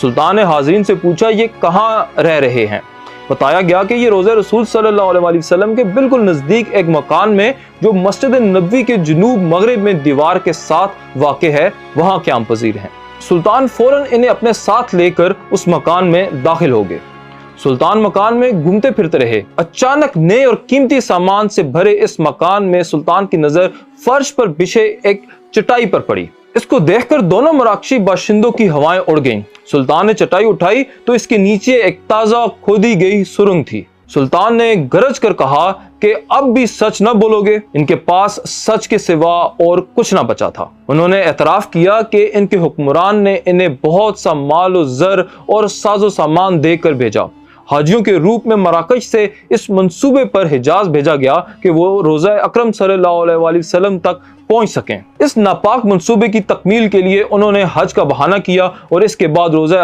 सुल्तान ने हाज़रीन से पूछा, ये कहाँ रह रहे हैं? बताया गया कि ये रोज़ा रसूल सल्लल्लाहु अलैहि वसल्लम के बिल्कुल नज़दीक एक मकान में, जो मस्जिद नबवी के जुनूब मगरिब में दीवार के साथ वाक़े है, वहाँ क़याम पज़ीर हैं। सुल्तान फ़ौरन इन्हें अपने साथ लेकर उस मकान में दाखिल हो गए। सुल्तान मकान में घूमते फिरते रहे। अचानक नए और कीमती सामान से भरे इस मकान में सुल्तान की नज़र फर्श पर बिछे एक चटाई पर पड़ी। इसको देखकर दोनों मराकशी बाशिंदों की हवाएं उड़ गईं। सुल्तान ने चटाई उठाई तो इसके नीचे एक ताज़ा खोदी गई सुरंग थी। सुल्तान ने गरज कर कहा कि अब भी सच न बोलोगे? इनके पास सच के सिवा और कुछ ना बचा था। उन्होंने एतराफ़ किया कि इनके हुक्मरान ने इन्हें बहुत सा माल और ज़र और साजो सामान देकर भेजा। हाजियों के रूप में मराकश से इस मंसूबे पर हिजाज भेजा गया कि वो रोज़ा अकरम सल्लल्लाहु अलैहि वसल्लम तक पहुंच सकें। इस नापाक मंसूबे की तकमील के लिए उन्होंने हज का बहाना किया और इसके बाद रोज़ा